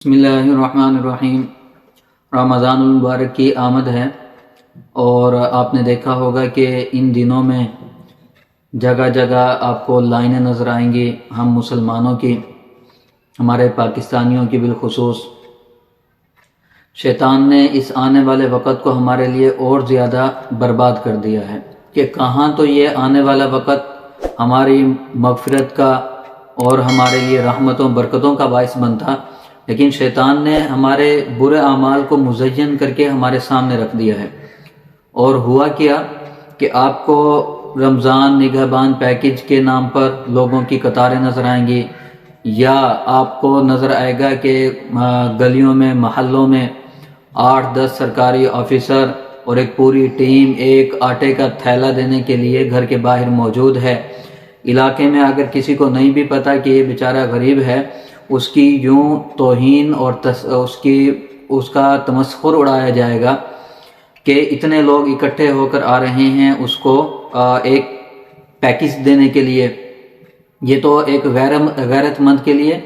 بسم اللہ الرحمن الرحیم۔ رمضان المبارک کی آمد ہے اور آپ نے دیکھا ہوگا کہ ان دنوں میں جگہ جگہ آپ کو لائنیں نظر آئیں گی، ہم مسلمانوں کی، ہمارے پاکستانیوں کی بالخصوص۔ شیطان نے اس آنے والے وقت کو ہمارے لیے اور زیادہ برباد کر دیا ہے کہ کہاں تو یہ آنے والا وقت ہماری مغفرت کا اور ہمارے لیے رحمتوں برکتوں کا باعث بنتا، لیکن شیطان نے ہمارے برے اعمال کو مزین کر کے ہمارے سامنے رکھ دیا ہے۔ اور ہوا کیا کہ آپ کو رمضان نگہبان پیکج کے نام پر لوگوں کی قطاریں نظر آئیں گی، یا آپ کو نظر آئے گا کہ گلیوں میں محلوں میں 8-10 سرکاری آفیسر اور ایک پوری ٹیم ایک آٹے کا تھیلا دینے کے لیے گھر کے باہر موجود ہے۔ علاقے میں اگر کسی کو نہیں بھی پتا کہ یہ بیچارہ غریب ہے، اس کی یوں توہین اور اس کا تمسخر اڑایا جائے گا کہ اتنے لوگ اکٹھے ہو کر آ رہے ہیں اس کو ایک پیکج دینے کے لیے۔ یہ تو ایک غیرت مند کے لیے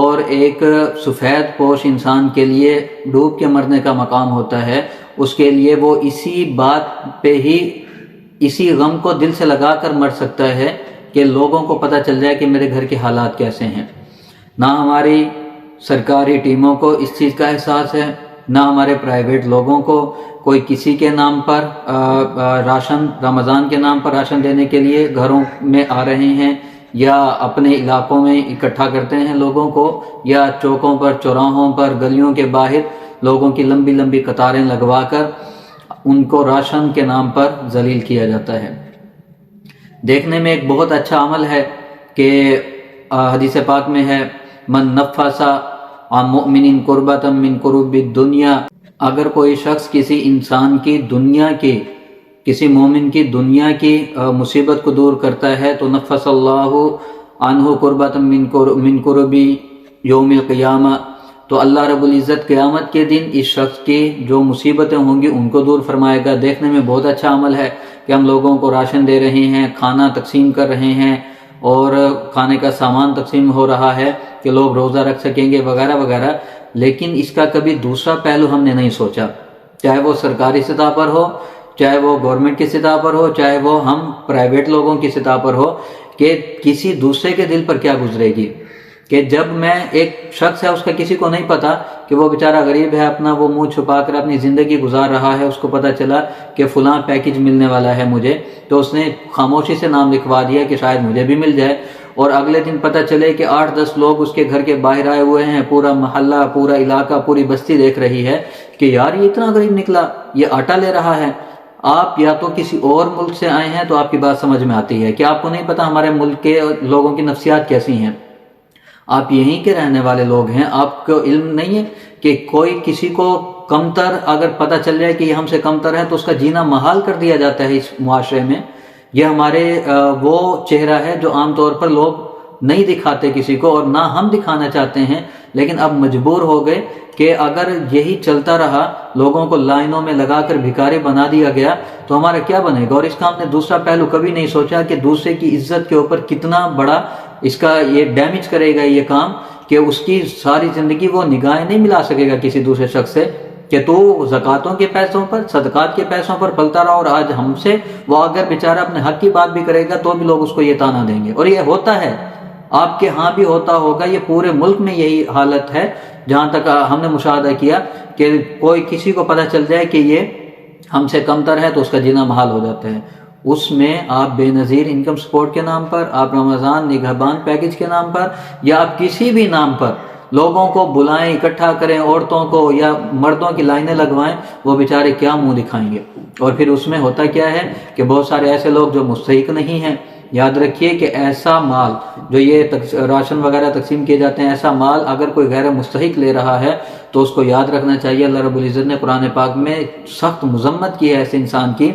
اور ایک سفید پوش انسان کے لیے ڈوب کے مرنے کا مقام ہوتا ہے۔ اس کے لیے وہ اسی بات پہ ہی اسی غم کو دل سے لگا کر مر سکتا ہے کہ لوگوں کو پتہ چل جائے کہ میرے گھر کے حالات کیسے ہیں۔ نہ ہماری سرکاری ٹیموں کو اس چیز کا احساس ہے، نہ ہمارے پرائیویٹ لوگوں کو۔ کوئی کسی کے نام پر راشن، رمضان کے نام پر راشن دینے کے لیے گھروں میں آ رہے ہیں، یا اپنے علاقوں میں اکٹھا کرتے ہیں لوگوں کو، یا چوکوں پر، چوراہوں پر، گلیوں کے باہر لوگوں کی لمبی لمبی قطاریں لگوا کر ان کو راشن کے نام پر ذلیل کیا جاتا ہے۔ دیکھنے میں ایک بہت اچھا عمل ہے کہ حدیث پاک میں ہے، من نفس عن مؤمن کربۃ من کروب الدنیا، اگر کوئی شخص کسی انسان کی دنیا کی، کسی مومن کی دنیا کی مصیبت کو دور کرتا ہے تو نفس اللہ عنہ کربۃ من کرب یوم القیامہ، تو اللہ رب العزت قیامت کے دن اس شخص کی جو مصیبتیں ہوں گی ان کو دور فرمائے گا۔ دیکھنے میں بہت اچھا عمل ہے کہ ہم لوگوں کو راشن دے رہے ہیں، کھانا تقسیم کر رہے ہیں، اور کھانے کا سامان تقسیم ہو رہا ہے کہ لوگ روزہ رکھ سکیں گے وغیرہ وغیرہ، لیکن اس کا کبھی دوسرا پہلو ہم نے نہیں سوچا، چاہے وہ سرکاری سطح پر ہو، چاہے وہ گورنمنٹ کی سطح پر ہو، چاہے وہ ہم پرائیویٹ لوگوں کی سطح پر ہو، کہ کسی دوسرے کے دل پر کیا گزرے گی کہ جب میں ایک شخص ہے، اس کا کسی کو نہیں پتا کہ وہ بیچارہ غریب ہے، اپنا وہ منہ چھپا کر اپنی زندگی گزار رہا ہے، اس کو پتا چلا کہ فلاں پیکج ملنے والا ہے مجھے، تو اس نے خاموشی سے نام لکھوا دیا کہ شاید مجھے بھی مل جائے، اور اگلے دن پتہ چلے کہ 8-10 لوگ اس کے گھر کے باہر آئے ہوئے ہیں، پورا محلہ، پورا علاقہ، پوری بستی دیکھ رہی ہے کہ یار یہ اتنا غریب نکلا، یہ آٹا لے رہا ہے۔ آپ یا تو کسی اور ملک سے آئے ہیں تو آپ کی بات سمجھ میں آتی ہے کہ آپ کو نہیں پتا ہمارے ملک کے لوگوں کی نفسیات کیسی ہیں، آپ یہیں کے رہنے والے لوگ ہیں، آپ کو علم نہیں ہے کہ کوئی کسی کو کمتر اگر پتہ چل جائے کہ یہ ہم سے کمتر ہے تو اس کا جینا محال کر دیا جاتا ہے اس معاشرے میں۔ یہ ہمارے وہ چہرہ ہے جو عام طور پر لوگ نہیں دکھاتے کسی کو، اور نہ ہم دکھانا چاہتے ہیں، لیکن اب مجبور ہو گئے کہ اگر یہی چلتا رہا، لوگوں کو لائنوں میں لگا کر بھکاری بنا دیا گیا تو ہمارا کیا بنے گا۔ اور اس کا ہم نے دوسرا پہلو کبھی نہیں سوچا کہ دوسرے کی عزت کے اوپر کتنا بڑا اس کا یہ ڈیمیج کرے گا یہ کام، کہ اس کی ساری زندگی وہ نگاہیں نہیں ملا سکے گا کسی دوسرے شخص سے کہ تو زکوٰۃوں کے پیسوں پر، صدقات کے پیسوں پر پلتا رہا، اور آج ہم سے وہ اگر بیچارہ اپنے حق کی بات بھی کرے گا تو بھی لوگ اس کو یہ تانا دیں گے۔ اور یہ ہوتا ہے، آپ کے ہاں بھی ہوتا ہوگا، یہ پورے ملک میں یہی حالت ہے، جہاں تک ہم نے مشاہدہ کیا کہ کوئی کسی کو پتہ چل جائے کہ یہ ہم سے کمتر ہے تو اس کا جینا محال ہو جاتا ہے۔ اس میں آپ بے نظیر انکم سپورٹ کے نام پر، آپ رمضان نگہبان پیکج کے نام پر، یا آپ کسی بھی نام پر لوگوں کو بلائیں، اکٹھا کریں، عورتوں کو یا مردوں کی لائنیں لگوائیں، وہ بیچارے کیا منہ دکھائیں گے۔ اور پھر اس میں ہوتا کیا ہے کہ بہت سارے ایسے لوگ جو مستحق نہیں ہیں۔ یاد رکھیے کہ ایسا مال جو یہ راشن وغیرہ تقسیم کیے جاتے ہیں، ایسا مال اگر کوئی غیر مستحق لے رہا ہے تو اس کو یاد رکھنا چاہیے، اللہ رب العزت نے قرآن پاک میں سخت مذمت کی ہے ایسے انسان کی،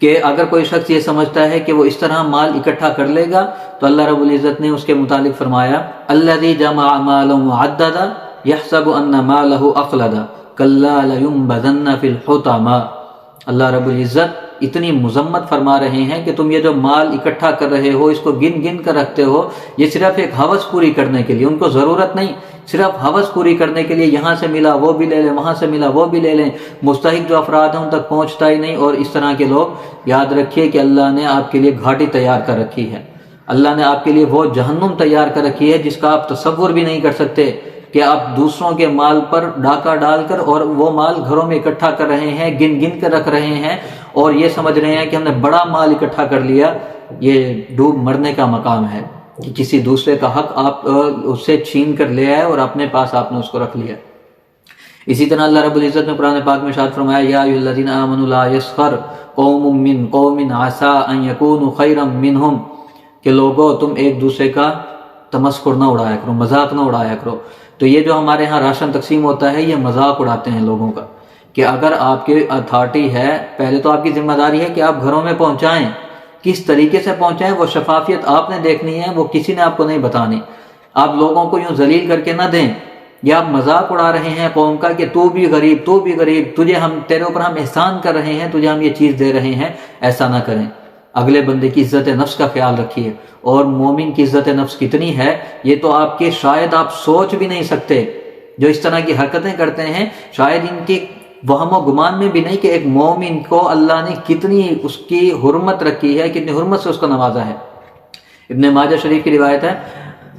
کہ اگر کوئی شخص یہ سمجھتا ہے کہ وہ اس طرح مال اکٹھا کر لے گا تو اللہ رب العزت نے اس کے متعلق فرمایا، الذی جمع مالا وعددا یحسب ان مالہ اخلدا کلا لینبذن فی الحطمہ۔ اللہ رب العزت اتنی مذمت فرما رہے ہیں کہ تم یہ جو مال اکٹھا کر رہے ہو، اس کو گن گن کر رکھتے ہو، یہ صرف ایک ہوس پوری کرنے کے لیے، ان کو ضرورت نہیں صرف ہوس پوری کرنے کے لیے یہاں سے ملا وہ بھی لے لیں، وہاں سے ملا وہ بھی لے لیں، مستحق جو افراد ہیں ان تک پہنچتا ہی نہیں، اور اس طرح کے لوگ یاد رکھیے کہ اللہ نے آپ کے لیے گھاٹی تیار کر رکھی ہے، اللہ نے آپ کے لیے وہ جہنم تیار کر رکھی ہے جس کا آپ تصور بھی نہیں کر سکتے، کہ آپ دوسروں کے مال پر ڈاکہ ڈال کر اور وہ مال گھروں میں اکٹھا کر رہے ہیں، گن گن کر رکھ رہے ہیں، اور یہ سمجھ رہے ہیں کہ ہم نے بڑا مال اکٹھا کر لیا۔ یہ ڈوب مرنے کا مقام ہے کہ کسی دوسرے کا حق آپ اس سے چھین کر لے آئے اور اپنے پاس آپ نے اس کو رکھ لیا۔ اسی طرح اللہ رب العزت نے قرآن پاک میں ارشاد فرمایا، یا ایھا الذین آمنوا لا یسخر قوم من قوم عسى ان یکونوا خیرا منہم، کہ لوگوں تم ایک دوسرے کا تمسخر نہ اڑایا کرو، مذاق نہ اڑایا کرو۔ تو یہ جو ہمارے ہاں راشن تقسیم ہوتا ہے، یہ مذاق اڑاتے ہیں لوگوں کا، کہ اگر آپ کے اتھارٹی ہے، پہلے تو آپ کی ذمہ داری ہے کہ آپ گھروں میں پہنچائیں، کس طریقے سے پہنچائیں وہ شفافیت آپ نے دیکھنی ہے، وہ کسی نے آپ کو نہیں بتانی۔ آپ لوگوں کو یوں ذلیل کر کے نہ دیں، یا آپ مذاق اڑا رہے ہیں قوم کا کہ تو بھی غریب، تو بھی غریب، تیرے اوپر ہم احسان کر رہے ہیں، تجھے ہم یہ چیز دے رہے ہیں، ایسا نہ کریں۔ اگلے بندے کی عزت نفس کا خیال رکھیے، اور مومن کی عزت نفس کتنی ہے یہ تو آپ کے شاید آپ سوچ بھی نہیں سکتے۔ جو اس طرح کی حرکتیں کرتے ہیں شاید ان کی وہم و گمان میں بھی نہیں کہ ایک مومن کو اللہ نے کتنی اس کی حرمت رکھی ہے، کتنی حرمت سے اس کو نوازا ہے۔ ابن ماجہ شریف کی روایت ہے،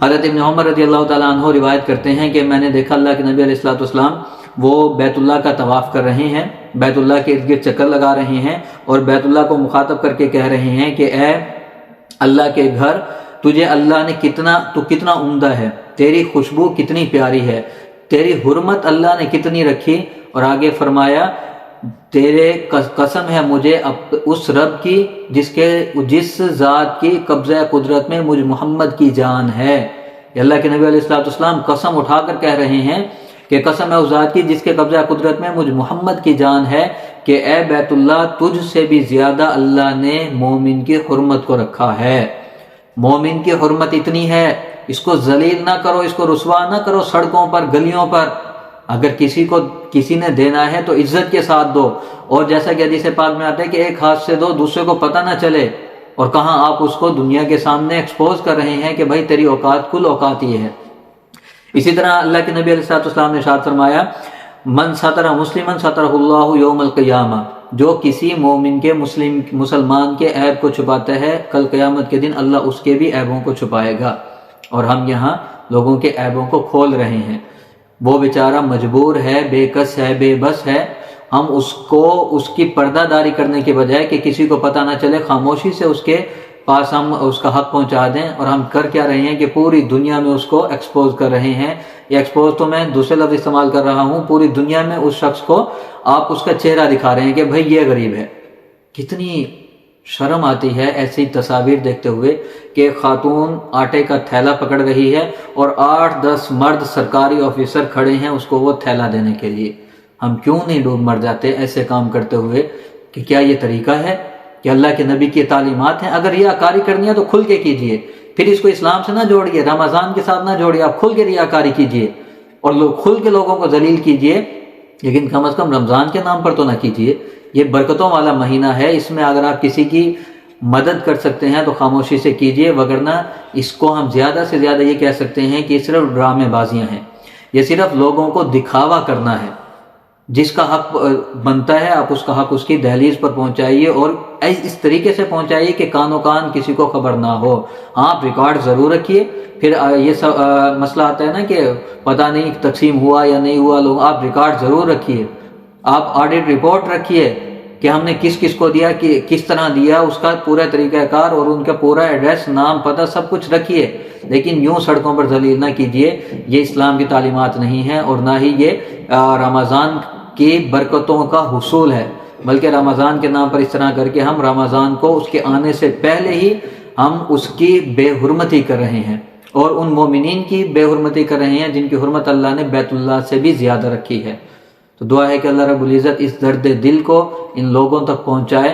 حضرت ابن عمر رضی اللہ تعالیٰ عنہ روایت کرتے ہیں کہ میں نے دیکھا اللہ کے نبی علیہ الصلوۃ والسلام وہ بیت اللہ کا طواف کر رہے ہیں، بیت اللہ کے ارد گرد چکر لگا رہے ہیں، اور بیت اللہ کو مخاطب کر کے کہہ رہے ہیں کہ اے اللہ کے گھر، تجھے اللہ نے کتنا عمدہ ہے، تیری خوشبو کتنی پیاری ہے، تیری حرمت اللہ نے کتنی رکھی، اور آگے فرمایا تیرے قسم ہے مجھے اس رب کی جس ذات کی قبضہ قدرت میں مجھ محمد کی جان ہے۔ اللہ کے نبی علیہ الصلوۃ والسلام قسم اٹھا کر کہہ رہے ہیں کہ قسم ہے اس ذات کی جس کے قبضہ قدرت میں مجھ محمد کی جان ہے کہ اے بیت اللہ، تجھ سے بھی زیادہ اللہ نے مومن کی حرمت کو رکھا ہے۔ مومن کی حرمت اتنی ہے، اس کو ذلیل نہ کرو، اس کو رسوا نہ کرو سڑکوں پر، گلیوں پر۔ اگر کسی نے دینا ہے تو عزت کے ساتھ دو، اور جیسا کہ حدیث پاک میں آتا ہے کہ ایک ہاتھ سے دو، دوسرے کو پتہ نہ چلے، اور کہاں آپ اس کو دنیا کے سامنے ایکسپوز کر رہے ہیں کہ بھائی تیری اوقات کل اوقات یہ ہے۔ اسی طرح اللہ کے نبی علیہ السلام نے ارشاد فرمایا، من ستر مسلما سترہ اللہ یوم القیامہ، جو کسی مومن کے مسلمان کے عیب کو چھپاتا ہے، کل قیامت کے دن اللہ اس کے بھی عیبوں کو چھپائے گا۔ اور ہم یہاں لوگوں کے عیبوں کو کھول رہے ہیں، وہ بیچارہ مجبور ہے، بے کس ہے، بے بس ہے، ہم اس کی پردہ داری کرنے کے بجائے کہ کسی کو پتہ نہ چلے، خاموشی سے اس کے پاس ہم اس کا حق پہنچا دیں، اور ہم کر کیا رہے ہیں کہ پوری دنیا میں اس کو ایکسپوز کر رہے ہیں۔ یہ ایکسپوز تو میں دوسرے لفظ استعمال کر رہا ہوں، پوری دنیا میں اس شخص کو آپ اس کا چہرہ دکھا رہے ہیں کہ بھائی یہ غریب ہے۔ کتنی شرم آتی ہے ایسی تصاویر دیکھتے ہوئے کہ خاتون آٹے کا تھیلا پکڑ رہی ہے اور 8-10 مرد سرکاری آفیسر کھڑے ہیں اس کو وہ تھیلا دینے کے لیے۔ ہم کیوں نہیں ڈوب مر جاتے ایسے کام کرتے ہوئے؟ کہ کیا یہ طریقہ ہے کہ اللہ کے نبی کی تعلیمات ہیں؟ اگر ریاکاری کرنی ہے تو کھل کے کیجئے، پھر اس کو اسلام سے نہ جوڑیے، رمضان کے ساتھ نہ جوڑیے، آپ کھل کے ریاکاری کیجئے اور کھل کے لوگوں کو ذلیل کیجئے، لیکن کم از کم رمضان کے نام پر تو نہ کیجئے۔ یہ برکتوں والا مہینہ ہے، اس میں اگر آپ کسی کی مدد کر سکتے ہیں تو خاموشی سے کیجئے، وگرنہ اس کو ہم زیادہ سے زیادہ یہ کہہ سکتے ہیں کہ یہ صرف ڈرامے بازیاں ہیں، یہ صرف لوگوں کو دکھاوا کرنا ہے۔ جس کا حق بنتا ہے آپ اس کا حق اس کی دہلیز پر پہنچائیے، اور اس طریقے سے پہنچائیے کہ کان و کان کسی کو خبر نہ ہو۔ آپ ریکارڈ ضرور رکھیے، پھر یہ مسئلہ آتا ہے نا کہ پتہ نہیں تقسیم ہوا یا نہیں ہوا، لوگ آپ ریکارڈ ضرور رکھیے، آپ آڈٹ رپورٹ رکھیے کہ ہم نے کس کس کو دیا، کہ کس طرح دیا، اس کا پورا طریقہ کار اور ان کا پورا ایڈریس، نام، پتہ سب کچھ رکھیے، لیکن یوں سڑکوں پر ذلیل نہ کیجیے۔ یہ اسلام کی تعلیمات نہیں ہیں، اور نہ ہی یہ رمضان کی برکتوں کا حصول ہے، بلکہ رمضان کے نام پر اس طرح کر کے ہم رمضان کو اس کے آنے سے پہلے ہی ہم اس کی بے حرمتی کر رہے ہیں، اور ان مومنین کی بے حرمتی کر رہے ہیں جن کی حرمت اللہ نے بیت اللہ سے بھی زیادہ رکھی ہے۔ تو دعا ہے کہ اللہ رب العزت اس درد دل کو ان لوگوں تک پہنچائے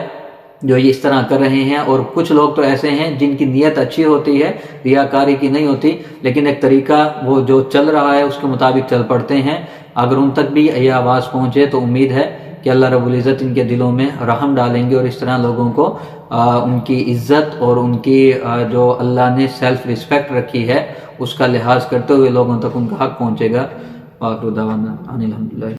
جو یہ اس طرح کر رہے ہیں۔ اور کچھ لوگ تو ایسے ہیں جن کی نیت اچھی ہوتی ہے، ریاکاری کی نہیں ہوتی، لیکن ایک طریقہ وہ جو چل رہا ہے اس کے مطابق چل پڑتے ہیں۔ اگر ان تک بھی یہ آواز پہنچے تو امید ہے کہ اللہ رب العزت ان کے دلوں میں رحم ڈالیں گے، اور اس طرح لوگوں کو ان کی عزت اور ان کی جو اللہ نے سیلف رسپیکٹ رکھی ہے اس کا لحاظ کرتے ہوئے لوگوں تک ان کا حق پہنچے گا۔ وآخر دعوانا ان الحمدللہ۔